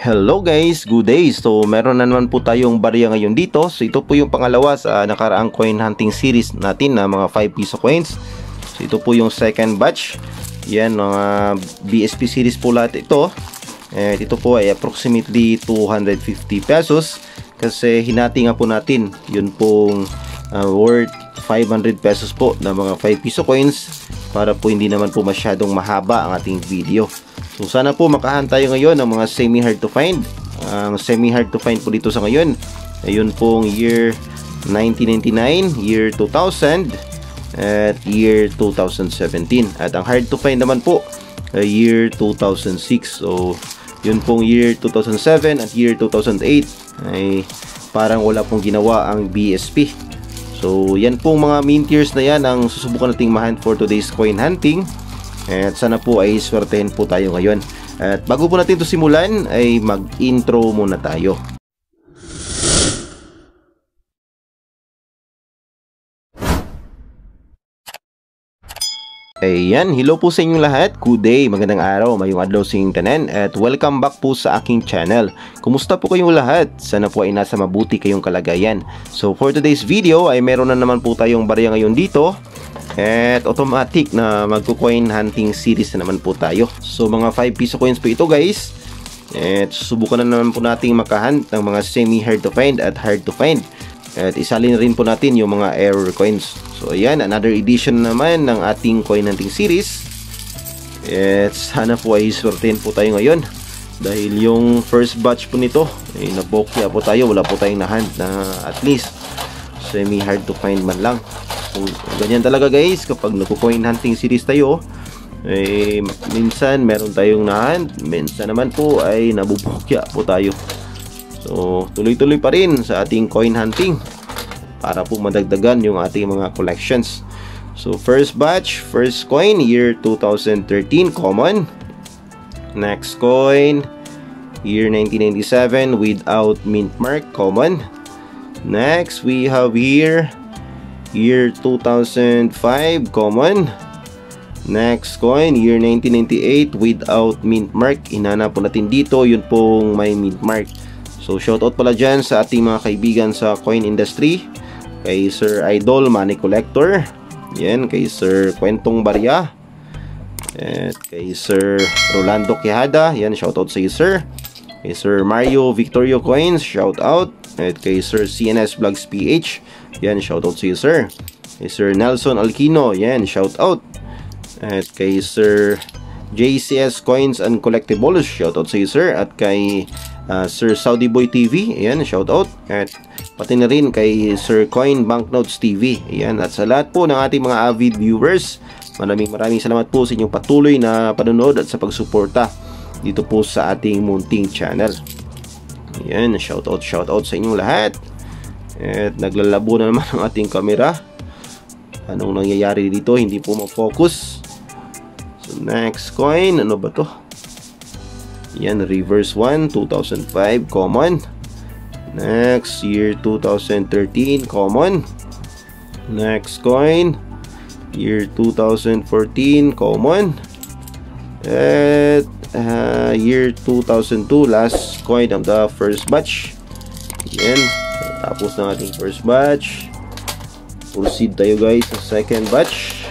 Hello guys, good day. So meron na naman po tayong barya ngayon dito. So ito po yung pangalawa sa nakaraang coin hunting series natin na mga 5 piso coins. So ito po yung second batch. Yan, mga BSP series po lahat ito. And ito po ay approximately 250 pesos. Kasi hinati nga po natin yun pong worth 500 pesos po na mga 5 piso coins. Para po hindi naman po masyadong mahaba ang ating video. So sana po makahan tayo ngayon ng mga semi hard to find. Ang semi hard to find po dito sa ngayon, ayun pong year 1999, year 2000 at year 2017. At ang hard to find naman po ay year 2006. So yun pong year 2007 at year 2008 ay parang wala pong ginawa ang BSP. So yan pong mga mint years na yan ang susubukan nating ma-hunt for today's coin hunting. At sana po ay swertehin po tayo ngayon. At bago po natin ito simulan ay mag-intro muna tayo. Ayan, hello po sa inyong lahat. Good day, magandang araw, mayong adlaw sa inyong tanan. At welcome back po sa aking channel. Kumusta po kayong lahat? Sana po ay nasa mabuti kayong kalagayan. So for today's video ay meron na naman po tayong barya ngayon dito. At automatic na magko-coin hunting series na naman po tayo. So mga 5 piso coins po ito guys. At susubukan na naman po nating makahunt ng mga semi hard to find at hard to find. At isalin rin po natin yung mga error coins. So ayan, another edition naman ng ating coin hunting series. At sana po ay swertein po tayo ngayon. Dahil yung first batch po nito ay nabokya po tayo. Wala po tayong nahunt na at least semi hard to find man lang. So, ganyan talaga guys, kapag nagko-coin hunting series tayo, eh, minsan meron tayong nahunt, minsan naman po ay nabubukya po tayo. So, tuloy-tuloy pa rin sa ating coin hunting para po madagdagan yung ating mga collections. So, first batch, first coin, year 2013, common. Next coin, year 1997, without mint mark, common. Next, we have here year 2005, common. Next coin, year 1998, without mint mark. Inhanap po natin dito, yun pong may mint mark. So shoutout pala dyan sa ating mga kaibigan sa coin industry. Kay Sir Idol Money Collector, yan, kay Sir Kwentong Barya, at kay Sir Rolando Quijada, yan, shoutout sa iyo sir. Kay Sir Mario Victorio Coins, shoutout. At kay Sir CNS Vlogs PH, yan, shoutout sa iyo sir. Kay Sir Nelson Alquino, yan, shoutout. At kay Sir JCS Coins and Collectibles, shoutout sa iyo sir. At kay Sir Saudi Boy TV, yan, shoutout. At pati na rin kay Sir Coin Banknotes TV, yan. At sa lahat po ng ating mga avid viewers, maraming salamat po sa inyong patuloy na panonood at sa pagsuporta dito po sa ating munting channel. Yan, shoutout sa inyong lahat. At naglalabo na naman ang ating camera. Anong nangyayari dito? Hindi po ma-focus. So next coin, ano ba to? Yan, reverse 1, 2005, common. Next, year 2013, common. Next coin, year 2014, common. At year 2002, last coin of the first batch. Yan, tapos ng ating first batch. Proceed tayo guys sa second batch.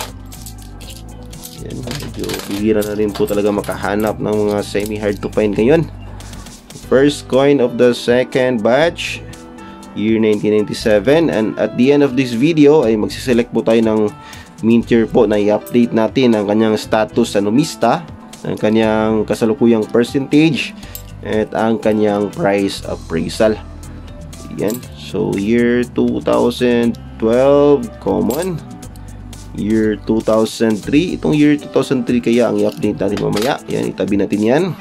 Yan, medyo bihira na rin po talaga makahanap ng mga semi hard to find ngayon. First coin of the second batch, year 1997. And at the end of this video ay magsiselect po tayo ng mint year po na i-update natin ang kanyang status sa numista, ang kanyang kasalukuyang percentage, at ang kanyang price appraisal. Yan. So year 2012, common. Year 2003, itong year 2003 kaya ang i-update natin mamaya. Yan, itabi natin yan.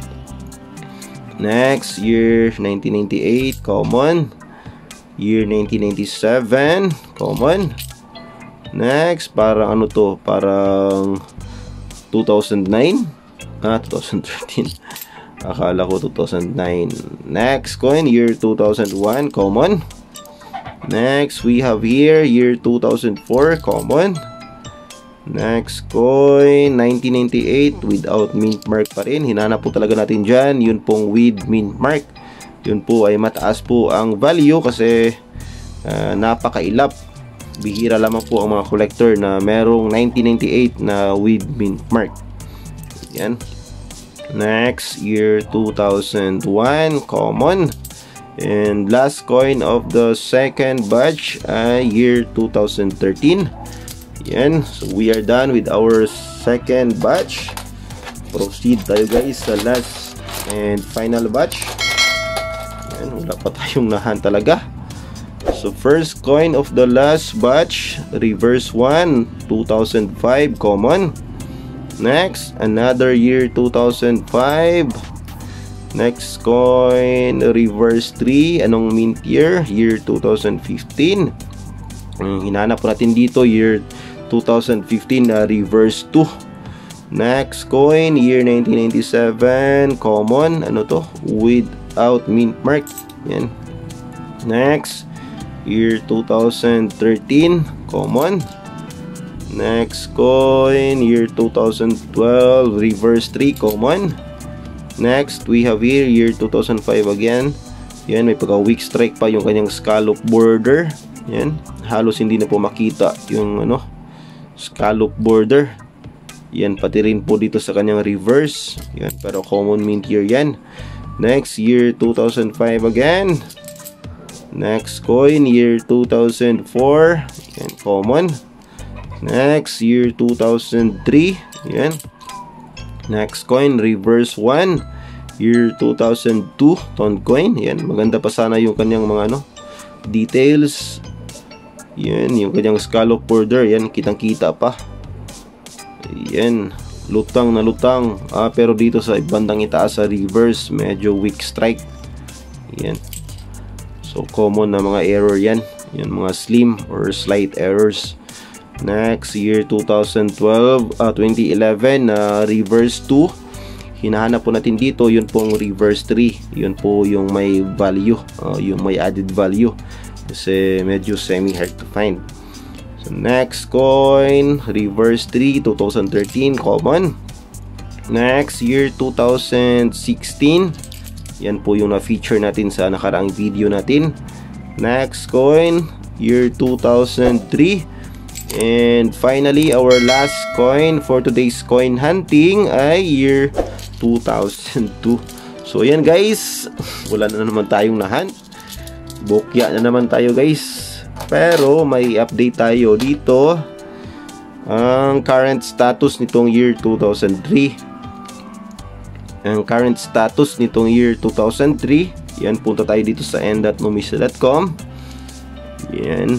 Next, year 1998, common. Year 1997, common. Next, parang ano to? Parang 2009? 2013. Akala ko 2009. Next coin, year 2001, common. Next, we have here year 2004, common. Next coin, 1998 without mint mark pa rin. Hinanap po talaga natin dyan. Yun pong with mint mark. Yun po ay mataas po ang value kasi napakailap. Bihira lamang po ang mga collector na merong 1998 na with mint mark. Yan. Next, year 2001, common. And last coin of the second batch ay year 2013. Yan, so we are done with our second batch. Proceed tayo guys sa last and final batch. Yan, wala pa tayong nahan talaga. So first coin of the last batch, reverse 1, 2005 common. Next, another year 2005. Next coin, reverse 3, anong mint year? Year 2015. Hinanap po natin dito year 2015 na reverse 2. Next coin, year 1997, common. Ano to? Without mint mark. Yan. Next, year 2013, common. Next coin, year 2012, reverse 3, common. Next, we have here, year 2005 again. Yan, may pagka-weak strike pa yung kanyang scallop border. Yan, halos hindi na po makita yung scallop border. Yan, pati rin po dito sa kanyang reverse. Yan, pero common mint year yan. Next, year 2005 again. Next coin, year 2004. Yan, common. Next, year 2003. Yan. Next coin, reverse 1. Year 2002, ton coin. Yan, maganda pa sana yung kanyang mga details. Yan, yung kanyang scallop border. Yan, kitang-kita pa. Yan, lutang na lutang. Pero dito sa bandang itaas sa reverse, medyo weak strike. Yan. So, common na mga error yan. Yan, mga slim or slight errors. Next, year 2011, reverse 2. Hinahanap po natin dito, yun pong reverse 3. Yun po yung may value, yung may added value. Kasi medyo semi-hard to find. So, next coin, reverse 3, 2013, common. Next, year 2016. Yan po yung na-feature natin sa nakaraang video natin. Next coin, year 2003. And finally, our last coin for today's coin hunting ay year 2002. So yan guys, wala na naman tayong nahunt. Bokya na naman tayo guys. Pero may update tayo dito. Ang current status nitong year 2003. Ang current status nitong year 2003. Yan, punta tayo dito sa n.numista.com. Yan.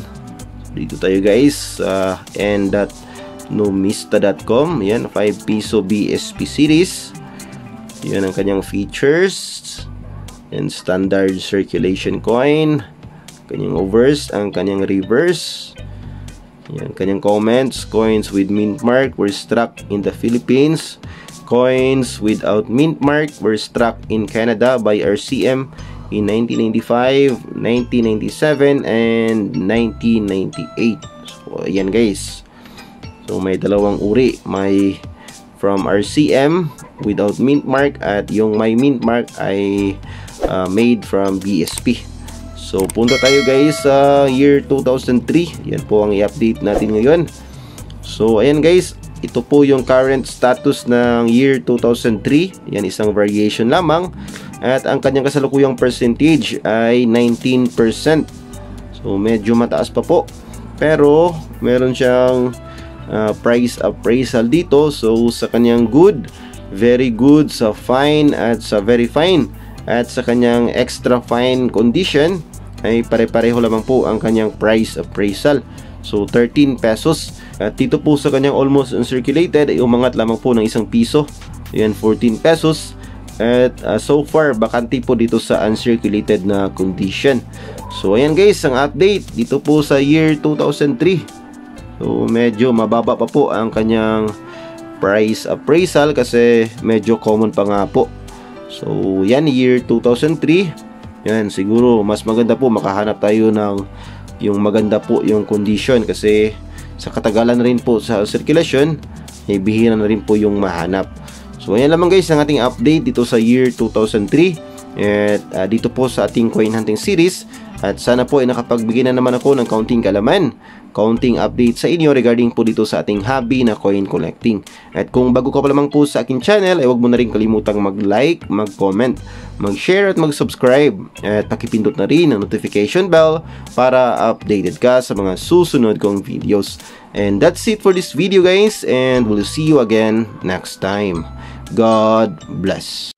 Dito tayo guys sa n.numista.com. Yan, 5 piso BSP series. Yan ang kanyang features. And standard circulation coin. Kanyang overs, ang kanyang reverse. Yan, kanyang comments. Coins with mint mark were struck in the Philippines. Coins without mint mark were struck in Canada by RCM in 1995, 1997, and 1998. So, ayan guys. So, may dalawang uri. May from RCM without mint mark at yung may mint mark ay made from BSP. So, punta tayo guys sa year 2003. Yan po ang i-update natin ngayon. So, ayan guys. Ito po yung current status ng year 2003. Yan, isang variation lamang. At ang kanyang kasalukuyang percentage ay 19%. So, medyo mataas pa po. Pero, meron siyang price appraisal dito. So, sa kanyang good, very good, sa fine, at sa very fine, at sa kanyang extra fine condition, ay pare-pareho lamang po ang kanyang price appraisal. So, 13 pesos. At dito po sa kanyang almost uncirculated, ay umangat lamang po ng 1 piso. Ayan, 14 pesos. At so far, bakante po dito sa uncirculated na condition. So, ayan guys, ang update dito po sa year 2003. So, medyo mababa pa po ang kanyang price appraisal kasi medyo common pa nga po. So, yan, year 2003. Yan, siguro mas maganda po makahanap tayo ng yung maganda po yung condition kasi sa katagalan rin po sa sirkulasyon, ay bihira na rin po yung mahanap. So ayan lamang guys ang ating update dito sa year 2003 at dito po sa ating coin hunting series. At sana po ay nakapagbigay na naman ako ng kaunting kalaman, kaunting update sa inyo regarding po dito sa ating hobby na coin collecting. At kung bago ka pa lamang po sa aking channel, ay huwag mo na rin kalimutang mag-like, mag-comment, mag-share at mag-subscribe. At pakipindot na rin ang notification bell para updated ka sa mga susunod kong videos. And that's it for this video guys, and we'll see you again next time. God bless.